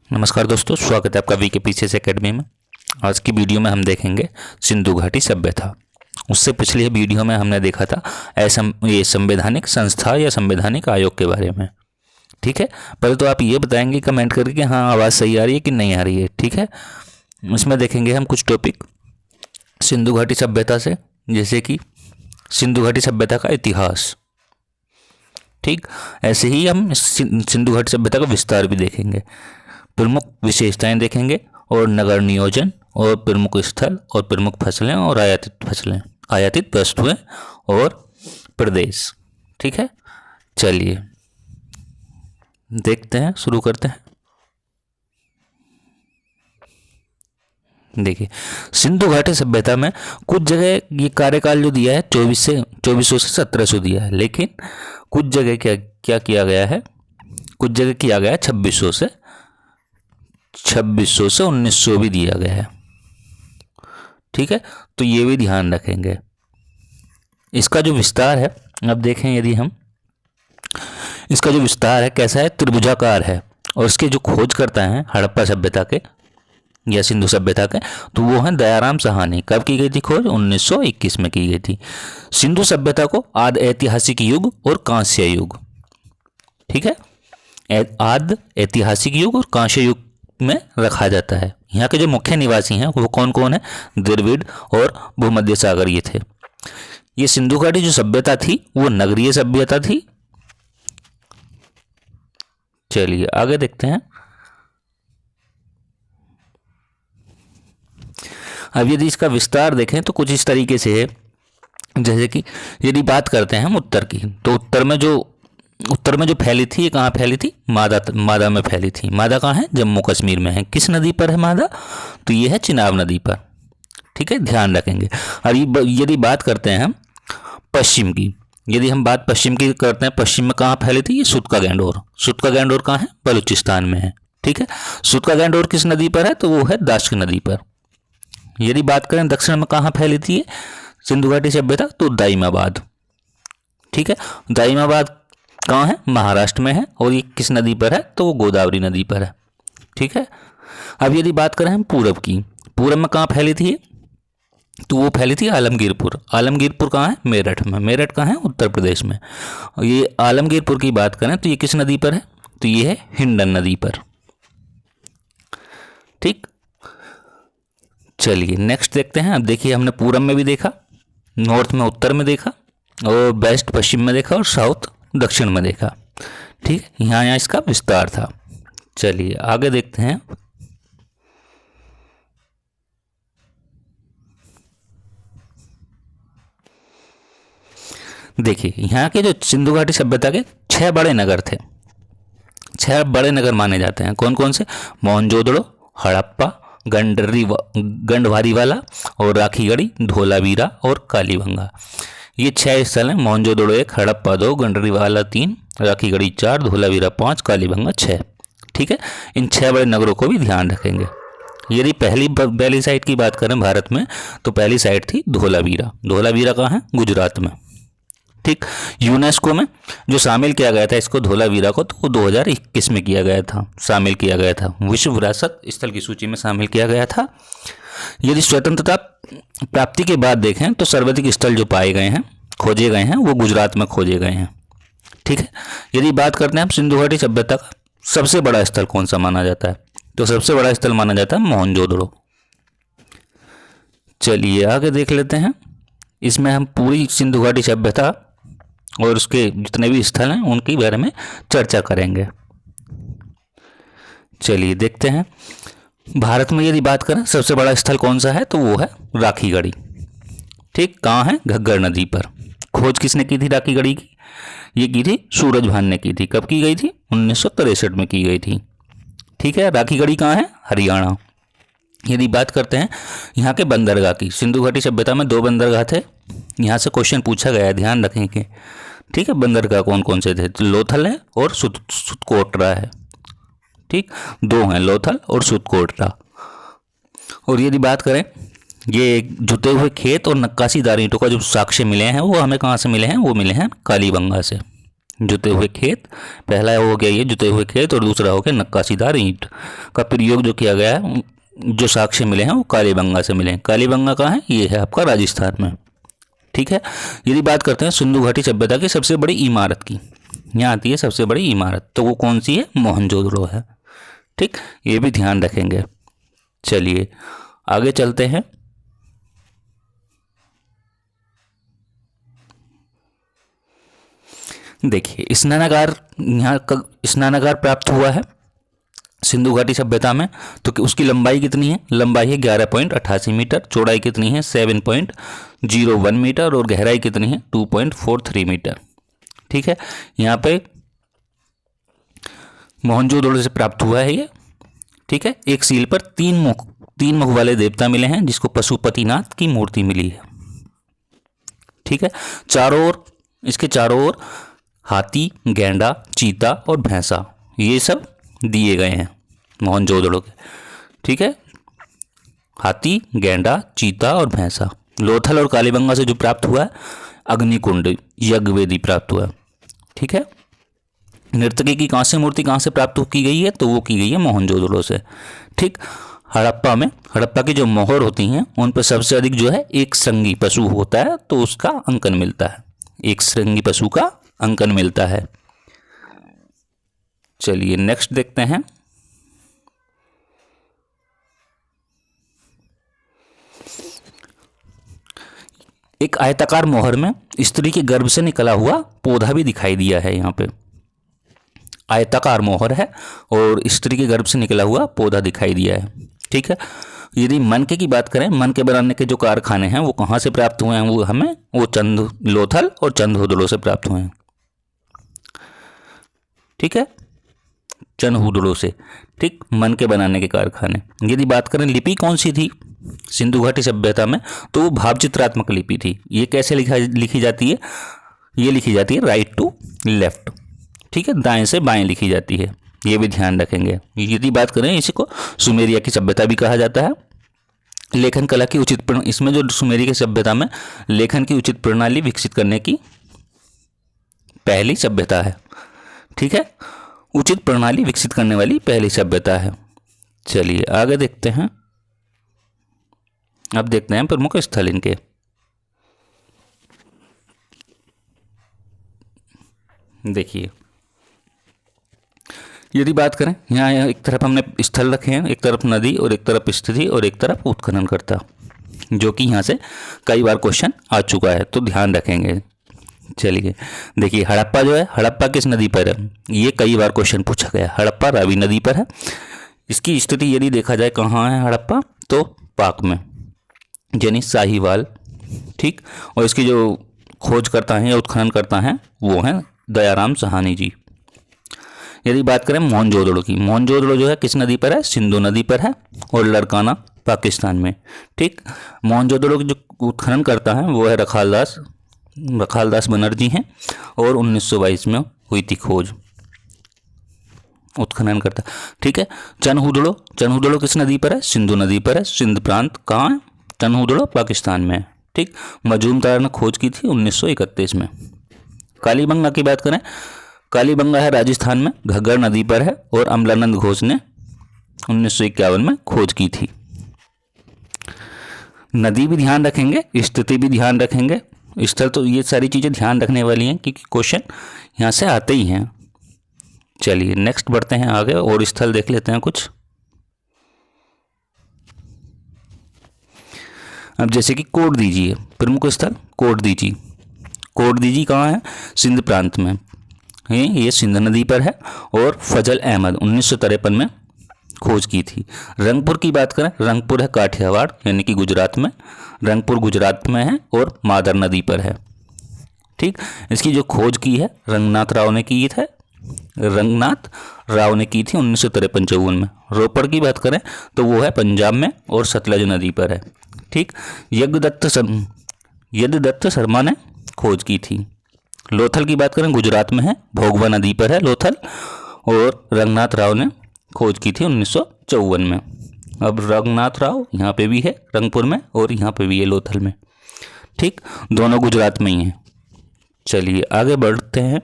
नमस्कार दोस्तों, स्वागत है आपका वी के पीछे से एकेडमी में। आज की वीडियो में हम देखेंगे सिंधु घाटी सभ्यता। उससे पिछली वीडियो में हमने देखा था ये संवैधानिक संस्था या संवैधानिक आयोग के बारे में। ठीक है, पहले तो आप ये बताएंगे कमेंट करके कि हाँ आवाज़ सही आ रही है कि नहीं आ रही है। ठीक है, इसमें देखेंगे हम कुछ टॉपिक सिंधु घाटी सभ्यता से, जैसे कि सिंधु घाटी सभ्यता का इतिहास। ठीक, ऐसे ही हम सिंधु घाटी सभ्यता का विस्तार भी देखेंगे, प्रमुख विशेषताएं देखेंगे और नगर नियोजन और प्रमुख स्थल और प्रमुख फसलें और आयातित वस्तुएं और प्रदेश। ठीक है, चलिए देखते हैं, शुरू करते हैं। देखिए, सिंधु घाटी सभ्यता में कुछ जगह ये कार्यकाल जो दिया है 2400 से 1700 दिया है, लेकिन कुछ जगह क्या किया गया है, कुछ जगह किया गया है 2600 से 1900 भी दिया गया है। ठीक है, तो ये भी ध्यान रखेंगे। इसका जो विस्तार है, अब देखें यदि हम इसका जो विस्तार है कैसा है, त्रिभुजाकार है। और इसके जो खोज करता है हड़प्पा सभ्यता के या सिंधु सभ्यता के, तो वो है दयाराम साहनी। कब की गई थी खोज? 1921 में की गई थी। सिंधु सभ्यता को आदि ऐतिहासिक युग और कांस्य युग, ठीक है, आदि ऐतिहासिक युग और कांस्य युग में रखा जाता है। यहाँ के जो मुख्य निवासी हैं वो कौन कौन है? द्रविड़ और भूमध्य सागरीय थे। ये सिंधु घाटी जो सभ्यता थी वो नगरीय सभ्यता थी। चलिए आगे देखते हैं। अब यदि इसका विस्तार देखें तो कुछ इस तरीके से है, जैसे कि यदि बात करते हैं हम उत्तर की, तो उत्तर में जो फैली थी, ये कहाँ फैली थी? मादा में फैली थी। मादा कहाँ है? जम्मू कश्मीर में है। किस नदी पर है मादा? तो ये है चिनाब नदी पर। ठीक है, ध्यान रखेंगे। और यदि बात करते हैं हम पश्चिम की, यदि हम बात पश्चिम की करते हैं, पश्चिम में कहाँ फैली थी? ये सुतका गैंडोर कहाँ है? बलूचिस्तान में है। ठीक है, सुतका गैंडोर किस नदी पर है? तो वो है दाश्क नदी पर। यदि बात करें दक्षिण में कहाँ फैली थी सिंधु घाटी सभ्यता, तो दाइमाबाद। ठीक है, दाइमाबाद कहाँ है? महाराष्ट्र में है। और ये किस नदी पर है? तो वो गोदावरी नदी पर है। ठीक है, अब यदि बात करें हम पूरब की, पूरब में कहाँ फैली थी? तो वो फैली थी आलमगीरपुर कहाँ है? मेरठ में। मेरठ कहाँ है? उत्तर प्रदेश में। और ये आलमगीरपुर की बात करें तो ये किस नदी पर है? तो ये है हिंडन नदी पर। ठीक, चलिए नेक्स्ट देखते हैं। अब देखिए, हमने पूरब में भी देखा, नॉर्थ में उत्तर में देखा, और वेस्ट पश्चिम में देखा, और साउथ दक्षिण में देखा। ठीक है, यहाँ इसका विस्तार था। चलिए आगे देखते हैं। देखिए, यहाँ के जो सिंधु घाटी सभ्यता के 6 बड़े नगर थे, 6 बड़े नगर माने जाते हैं। कौन कौन से? मोहनजोदड़ो, हड़प्पा, गंडवारीवाला और राखीगढ़ी, धोलावीरा और कालीबंगा। ये 6 स्थल हैं। मोहनजोदड़ो 1, हड़प्पा 2, गंडवारीवाला 3, राखीगढ़ी 4, धोलावीरा 5, कालीबंगा 6। ठीक है, इन 6 बड़े नगरों को भी ध्यान रखेंगे। यदि पहली साइट की बात करें भारत में, तो पहली साइट थी धोलावीरा। धोलावीरा कहाँ है? गुजरात में। ठीक, यूनेस्को में जो शामिल किया गया था इसको, धोलावीरा को, तो वो 2021 में शामिल किया गया था, विश्व विरासत स्थल की सूची में शामिल किया गया था। यदि स्वतंत्रता प्राप्ति के बाद देखें तो सर्वाधिक स्थल जो पाए गए हैं, खोजे गए हैं, वो गुजरात में खोजे गए हैं। ठीक है, यदि बात करते हैं हम सिंधु घाटी सभ्यता का सबसे बड़ा स्थल कौन सा माना जाता है, तो सबसे बड़ा स्थल माना जाता है मोहनजोदड़ो। चलिए आगे देख लेते हैं। इसमें हम पूरी सिंधु घाटी सभ्यता और उसके जितने भी स्थल हैं उनके बारे में चर्चा करेंगे। चलिए देखते हैं। भारत में यदि बात करें सबसे बड़ा स्थल कौन सा है, तो वो है राखीगढ़ी। ठीक, कहाँ है? घग्गर नदी पर। खोज किसने की थी राखीगढ़ी की? ये की थी सूरजभान ने की थी। कब की गई थी? 1963 में की गई थी। ठीक है, राखीगढ़ी कहाँ है? हरियाणा। यदि बात करते हैं यहाँ के बंदरगाह की, सिंधु घाटी सभ्यता में 2 बंदरगाह थे। यहाँ से क्वेश्चन पूछा गया है, ध्यान रखेंगे। ठीक है, बंदरगाह कौन कौन से थे? तो लोथल है और सुतकोटरा है। ठीक, 2 हैं, लोथल और सुतकोटरा। और यदि बात करें, ये जुते हुए खेत और नक्काशीदार ईंटों का जो साक्ष्य मिले हैं वो हमें कहाँ से मिले हैं? वो मिले हैं कालीबंगा से। जुते हुए खेत, पहला हो गया ये जुते हुए खेत और दूसरा हो गया नक्काशीदार ईंट का प्रयोग जो किया गया है। जो साक्ष्य मिले हैं वो कालीबंगा से मिले हैं। कालीबंगा कहाँ है? ये है आपका राजस्थान में। ठीक है। यदि बात करते हैं सिंधु घाटी सभ्यता की सबसे बड़ी इमारत की, यहाँ आती है सबसे बड़ी इमारत, तो वो कौन सी है? मोहनजोदड़ो है। ठीक, ये भी ध्यान रखेंगे। चलिए आगे चलते हैं। देखिए स्नानागार, यहाँ का स्नानागार प्राप्त हुआ है सिंधु घाटी सभ्यता में, तो उसकी लंबाई कितनी है? लंबाई है 11.88 मीटर, चौड़ाई कितनी है? 7.01 मीटर और गहराई कितनी है? 2.43 मीटर। ठीक है, यहाँ पे मोहनजोदड़ो से प्राप्त हुआ है ये। ठीक है, एक सील पर तीन मुख वाले देवता मिले हैं जिसको पशुपतिनाथ की मूर्ति मिली है। ठीक है, इसके चारों ओर हाथी, गैंडा, चीता और भैंसा, ये सब दिए गए हैं मोहनजोदड़ो के। ठीक है, हाथी, गैंडा, चीता और भैंसा। लोथल और कालीबंगा से जो प्राप्त हुआ है अग्निकुंड यज्ञवेदी प्राप्त हुआ है। ठीक है, नर्तकी की कांस्य मूर्ति कहाँ से प्राप्त की गई है? तो वो की गई है मोहनजोदड़ो से। ठीक, हड़प्पा की जो मोहर होती हैं उन पर सबसे अधिक जो है एक श्रृंगी पशु होता है, तो उसका अंकन मिलता है, एक श्रृंगी पशु का अंकन मिलता है। चलिए नेक्स्ट देखते हैं। एक आयताकार मोहर में स्त्री के गर्भ से निकला हुआ पौधा भी दिखाई दिया है। यहाँ पे आयताकार मोहर है और स्त्री के गर्भ से निकला हुआ पौधा दिखाई दिया है। ठीक है, यदि मनके की बात करें, मनके बनाने के जो कारखाने हैं वो कहाँ से प्राप्त हुए हैं? वो लोथल और चंदहुदड़ो से प्राप्त हुए हैं। ठीक है, चंदहुदड़ो से। ठीक, मनके बनाने के कारखाने। यदि बात करें लिपि कौन सी थी सिंधु घाटी सभ्यता में, तो वो भावचित्रात्मक लिपि थी। ये कैसे लिखी जाती है? ये लिखी जाती है राइट टू लेफ्ट। ठीक है, दाएं से बाएं लिखी जाती है, ये भी ध्यान रखेंगे। यदि बात करें इसी को सुमेरिया की सभ्यता भी कहा जाता है। लेखन कला की इसमें जो सुमेरिया की सभ्यता में लेखन की उचित प्रणाली विकसित करने की पहली सभ्यता है। ठीक है, उचित प्रणाली विकसित करने वाली पहली सभ्यता है। चलिए आगे देखते हैं। अब देखते हैं प्रमुख स्थल इनके। देखिए यदि बात करें, यहाँ एक तरफ हमने स्थल रखे हैं, एक तरफ नदी और एक तरफ स्थिति और एक तरफ उत्खननकर्ता, जो कि यहाँ से कई बार क्वेश्चन आ चुका है, तो ध्यान रखेंगे। चलिए देखिए हड़प्पा जो है, हड़प्पा किस नदी पर है? ये कई बार क्वेश्चन पूछा गया। हड़प्पा रावी नदी पर है। इसकी स्थिति यदि देखा जाए कहाँ है हड़प्पा, तो पाक में, यानी साहिवाल। ठीक, और इसकी जो खोज करता है या उत्खनन करता है वो है दयाराम साहनी जी। यदि बात करें मोहनजोदड़ो की, मोहनजोदड़ो जो है किस नदी पर है? सिंधु नदी पर है और लड़काना पाकिस्तान में। ठीक, मोहनजोदड़ो की जो उत्खनन करता है वो है रखालदास बनर्जी हैं और 1922 में हुई थी खोज, उत्खनन करता। ठीक है, चनहुदड़ो किस नदी पर है? सिंधु नदी पर है। सिंध प्रांत कहाँ है? चनहुदड़ो पाकिस्तान में। ठीक, मजूमदार ने खोज की थी 1931 में। कालीबंगा की बात करें, कालीबंगा है राजस्थान में, घग्गर नदी पर है और अमलानंद घोष ने 1951 में खोज की थी। नदी भी ध्यान रखेंगे, स्थिति भी ध्यान रखेंगे, स्थल, तो ये सारी चीज़ें ध्यान रखने वाली हैं क्योंकि क्वेश्चन यहाँ से आते ही हैं। चलिए नेक्स्ट बढ़ते हैं आगे और स्थल देख लेते हैं कुछ। अब जैसे कि कोट दीजिए, प्रमुख स्थल कोट दीजी कहाँ है? सिंध प्रांत में है, ये सिंध नदी पर है और फजल अहमद 1953 में खोज की थी। रंगपुर की बात करें, रंगपुर है काठियावाड़ यानी कि गुजरात में, रंगपुर गुजरात में है और मादर नदी पर है। ठीक, इसकी जो खोज की है रंगनाथ राव ने की थी 1953-54 में। रोपड़ की बात करें तो वो है पंजाब में और सतलज नदी पर है। ठीक, यज्ञदत्त शर्मा ने खोज की थी। लोथल की बात करें गुजरात में है, भोगवा नदी पर है लोथल और रंगनाथ राव ने खोज की थी 1954 में। अब रंगनाथ राव यहाँ पे भी है रंगपुर में और यहाँ पे भी है लोथल में। ठीक, दोनों गुजरात में ही हैं। चलिए आगे बढ़ते हैं।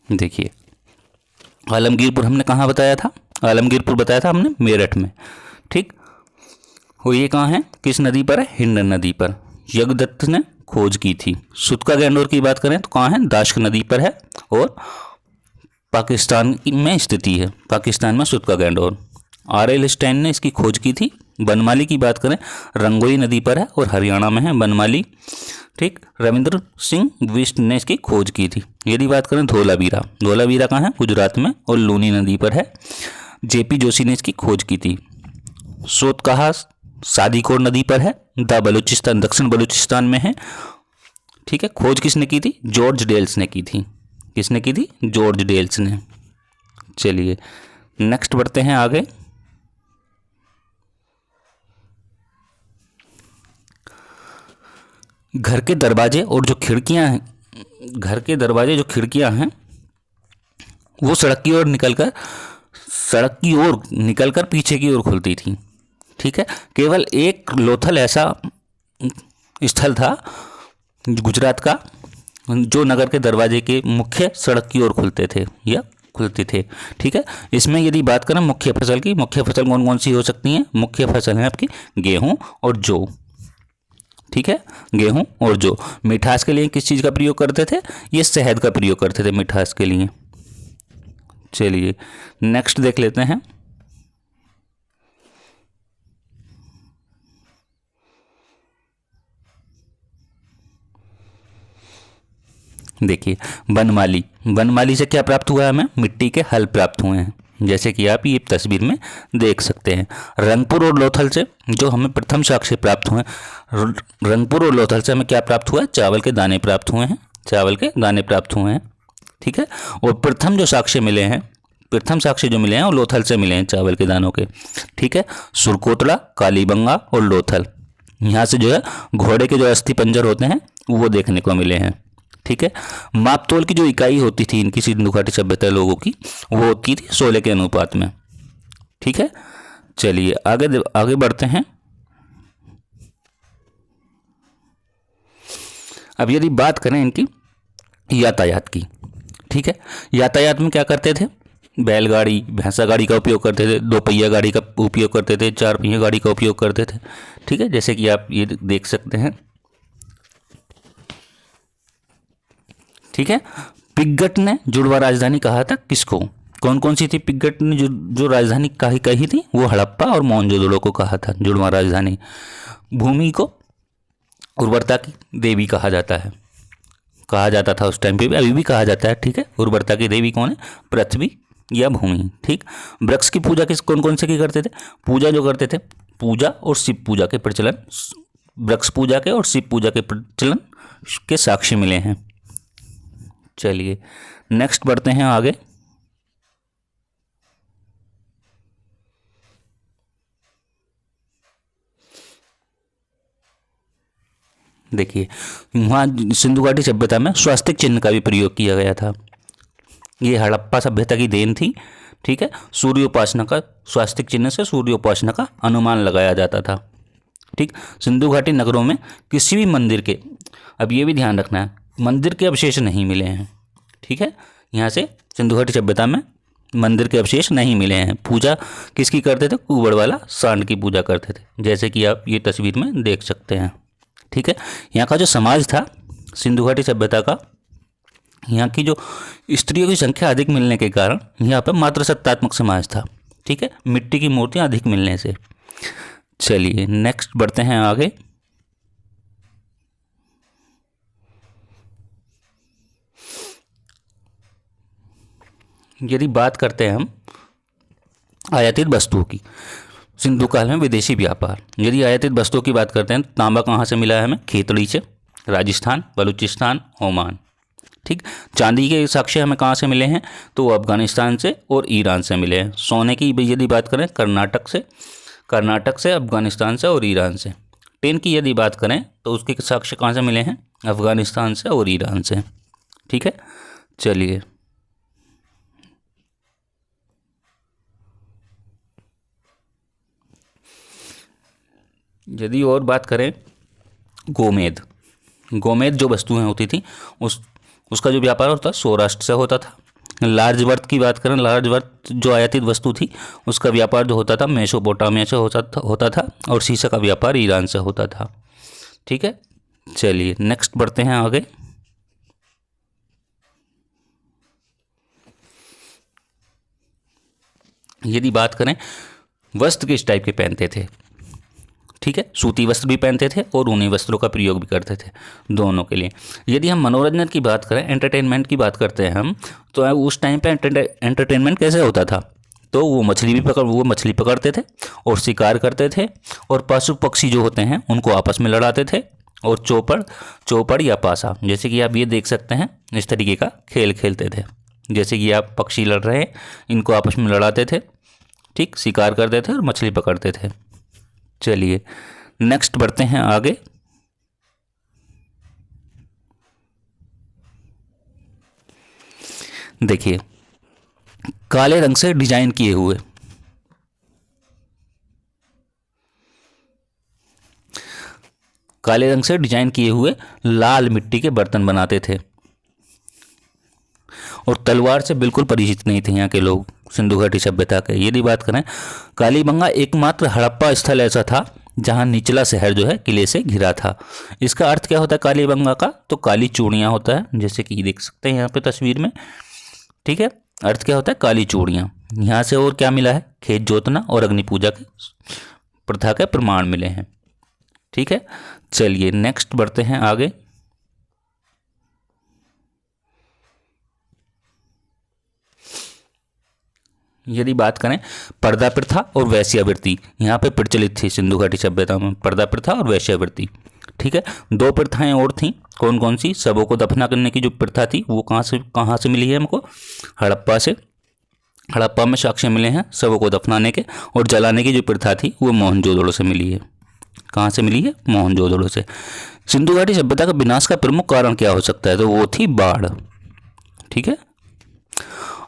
देखिए आलमगीरपुर हमने कहाँ बताया था, आलमगीरपुर बताया था हमने मेरठ में, ठीक। और ये कहाँ है, किस नदी पर है, हिंड नदी पर यज्ञदत्त ने खोज की थी। सुतका गैंडोर की बात करें तो कहाँ है, दाश्क नदी पर है और पाकिस्तान में स्थिति है, पाकिस्तान में सुतका गैंडोर। R.L. स्टैन ने इसकी खोज की थी। बनमाली की बात करें रंगोई नदी पर है और हरियाणा में है बनमाली, ठीक। रविंद्र सिंह बिष्ट ने इसकी खोज की थी। यदि बात करें धोलावीरा, धोलावीरा कहाँ है, गुजरात में और लूनी नदी पर है। J.P. जोशी ने इसकी खोज की थी। सोतकहा सादीकोर नदी पर है, द बलूचिस्तान दक्षिण बलूचिस्तान में है, ठीक है। खोज किसने की थी, जॉर्ज डेल्स ने की थी। किसने की थी, जॉर्ज डेल्स ने। चलिए नेक्स्ट बढ़ते हैं आगे। घर के दरवाजे और जो खिड़कियां हैं, घर के दरवाजे जो खिड़कियां हैं वो सड़क की ओर निकलकर पीछे की ओर खुलती थी, ठीक है। केवल एक लोथल ऐसा स्थल था गुजरात का जो नगर के दरवाजे के मुख्य सड़क की ओर खुलते थे या खुलते थे, ठीक है। इसमें यदि बात करें मुख्य फसल की, मुख्य फसल कौन कौन सी हो सकती हैं, मुख्य फसल है आपकी गेहूं और जौ, ठीक है। गेहूं और जौ। मिठास के लिए किस चीज़ का प्रयोग करते थे, ये शहद का प्रयोग करते थे मिठास के लिए। चलिए नेक्स्ट देख लेते हैं। देखिए बनमाली, बनमाली से क्या प्राप्त हुआ है हमें, मिट्टी के हल प्राप्त हुए हैं, जैसे कि आप ये तस्वीर में देख सकते हैं। रंगपुर और लोथल से जो हमें प्रथम साक्ष्य प्राप्त हुए, रंगपुर और लोथल से हमें क्या प्राप्त हुआ है, चावल के दाने प्राप्त हुए हैं, चावल के दाने प्राप्त हुए हैं, ठीक है। और प्रथम जो साक्ष्य मिले हैं, प्रथम साक्ष्य जो मिले हैं वो लोथल से मिले हैं चावल के दानों के, ठीक है। सुरकोतला, कालीबंगा और लोथल, यहाँ से जो है घोड़े के जो अस्थि पंजर होते हैं वो देखने को मिले हैं, ठीक है। मापतोल की जो इकाई होती थी इनकी सिंधु घाटी सभ्यता लोगों की, वो होती थी 16 के अनुपात में, ठीक है। चलिए आगे बढ़ते हैं। अब यदि बात करें इनकी यातायात की, ठीक है। यातायात में क्या करते थे, बैलगाड़ी भैंसा गाड़ी का उपयोग करते थे, 2 पहिया गाड़ी का उपयोग करते थे, 4 पहिया गाड़ी का उपयोग करते थे, ठीक है। जैसे कि आप ये देख सकते हैं, ठीक है। पिग्गट ने जुड़वा राजधानी कहा था किसको, कौन कौन सी थी पिग्गट ने जो राजधानी कही थी, वो हड़प्पा और मोहनजोदड़ो को कहा था जुड़वा राजधानी। भूमि को उर्वरता की देवी कहा जाता है, कहा जाता था उस टाइम पे भी, अभी भी कहा जाता है, ठीक है। उर्वरता की देवी कौन है, पृथ्वी या भूमि, ठीक। वृक्ष की पूजा किस कौन कौन से की करते थे, पूजा जो करते थे, पूजा और शिव पूजा के प्रचलन, वृक्ष पूजा के और शिव पूजा के प्रचलन के साक्ष्य मिले हैं। चलिए नेक्स्ट बढ़ते हैं आगे। देखिए वहाँ सिंधु घाटी सभ्यता में स्वास्तिक चिन्ह का भी प्रयोग किया गया था, ये हड़प्पा सभ्यता की देन थी, ठीक है। सूर्योपासना का, स्वास्तिक चिन्ह से सूर्योपासना का अनुमान लगाया जाता था, ठीक। सिंधु घाटी नगरों में किसी भी मंदिर के, अब ये भी ध्यान रखना है, मंदिर के अवशेष नहीं मिले हैं, ठीक है। यहाँ से सिंधु घाटी सभ्यता में मंदिर के अवशेष नहीं मिले हैं। पूजा किसकी करते थे, कुबड़ वाला सांड की पूजा करते थे, जैसे कि आप ये तस्वीर में देख सकते हैं, ठीक है। यहाँ का जो समाज था सिंधु घाटी सभ्यता का, यहाँ की जो स्त्रियों की संख्या अधिक मिलने के कारण यहाँ पर मातृसत्तात्मक समाज था, ठीक है, मिट्टी की मूर्तियाँ अधिक मिलने से। चलिए नेक्स्ट बढ़ते हैं आगे। यदि बात करते हैं हम आयातित वस्तुओं की, सिंधु काल में विदेशी व्यापार, यदि आयातित वस्तुओं की बात करते हैं तो तांबा कहाँ से मिला है हमें, खेतड़ी से, राजस्थान, बलूचिस्तान, ओमान, ठीक। चांदी के साक्ष्य हमें कहाँ से मिले हैं, तो अफगानिस्तान से और ईरान से मिले हैं। सोने की यदि बात करें कर्नाटक से, अफगानिस्तान से और ईरान से। टेन की यदि बात करें तो उसके साक्ष्य कहाँ से मिले हैं, अफगानिस्तान से और ईरान से, ठीक है। चलिए यदि और बात करें गोमेद जो वस्तुएं होती थी उसका जो व्यापार होता सौराष्ट्र से होता था, लार्ज बर्थ की बात करें, लार्ज बर्थ जो आयातित वस्तु थी उसका व्यापार जो होता था मेसोपोटामिया से होता था और शीशा का व्यापार ईरान से होता था। ठीक है, चलिए नेक्स्ट बढ़ते हैं आगे। यदि बात करें वस्त्र किस टाइप के पहनते थे, ठीक है, सूती वस्त्र भी पहनते थे और ऊनी वस्त्रों का प्रयोग भी करते थे, दोनों के लिए। यदि हम मनोरंजन की बात करें, एंटरटेनमेंट की बात करते हैं हम, तो उस टाइम पे एंटरटेनमेंट कैसे होता था, तो वो मछली पकड़ते थे और शिकार करते थे, और पशु पक्षी जो होते हैं उनको आपस में लड़ाते थे, और चौपड़ या पासा, जैसे कि आप ये देख सकते हैं, इस तरीके का खेल खेलते थे। जैसे कि आप पक्षी लड़ रहे हैं, इनको आपस में लड़ाते थे, ठीक, शिकार करते थे और मछली पकड़ते थे। चलिए नेक्स्ट बढ़ते हैं आगे। देखिए काले रंग से डिजाइन किए हुए, काले रंग से डिजाइन किए हुए लाल मिट्टी के बर्तन बनाते थे, और तलवार से बिल्कुल परिचित नहीं थे यहाँ के लोग सिंधु घाटी सभ्यता के। यदि बात करें, कालीबंगा एकमात्र हड़प्पा स्थल ऐसा था जहाँ निचला शहर जो है किले से घिरा था। इसका अर्थ क्या होता है कालीबंगा का, तो काली चूड़ियाँ होता है, जैसे कि देख सकते हैं यहाँ पे तस्वीर में। ठीक है, अर्थ क्या होता है काली चूड़ियाँ। यहाँ से और क्या मिला है, खेत जोतना और अग्नि पूजा की प्रथा के प्रमाण मिले हैं। ठीक है, चलिए नेक्स्ट बढ़ते हैं आगे। यदि बात करें पर्दा प्रथा और वेश्यावृत्ति, यहाँ पे प्रचलित थी सिंधु घाटी सभ्यता में पर्दा प्रथा और वेश्यावृत्ति। ठीक है, दो प्रथाएं और थीं, कौन कौन सी, शवों को दफना करने की जो प्रथा थी वो कहाँ से मिली है हमको, हड़प्पा से। हड़प्पा में साक्ष्य मिले हैं शवों को दफनाने के, और जलाने की जो प्रथा थी वो मोहनजोदड़ो से मिली है। कहाँ से मिली है, मोहनजोदड़ो से। सिंधु घाटी सभ्यता का विनाश का प्रमुख कारण क्या हो सकता है, तो वो थी बाढ़। ठीक है,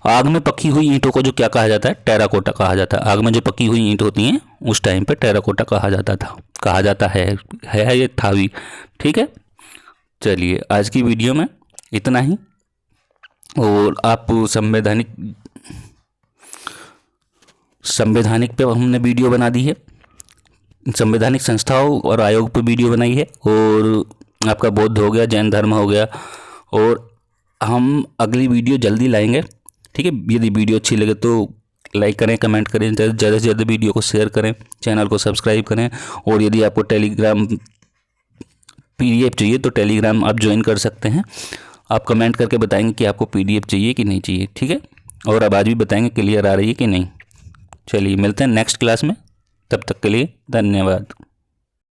आग में पकी हुई ईंटों को जो क्या कहा जाता है, टेराकोटा कहा जाता है। आग में जो पकी हुई ईंट होती हैं उस टाइम पे टेराकोटा कहा जाता है ये था भी। ठीक है, चलिए आज की वीडियो में इतना ही, और आप संवैधानिक पे हमने वीडियो बना दी है, संवैधानिक संस्थाओं और आयोग पर वीडियो बनाई है, और आपका बौद्ध हो गया, जैन धर्म हो गया, और हम अगली वीडियो जल्दी लाएंगे। ठीक है, यदि वीडियो अच्छी लगे तो लाइक करें, कमेंट करें, ज़्यादा से ज़्यादा वीडियो को शेयर करें, चैनल को सब्सक्राइब करें, और यदि आपको टेलीग्राम PDF चाहिए तो टेलीग्राम आप ज्वाइन कर सकते हैं। आप कमेंट करके बताएंगे कि आपको PDF चाहिए कि नहीं चाहिए। ठीक है, और आवाज़ भी बताएंगे क्लियर आ रही है कि नहीं। चलिए मिलते हैं नेक्स्ट क्लास में, तब तक के लिए धन्यवाद।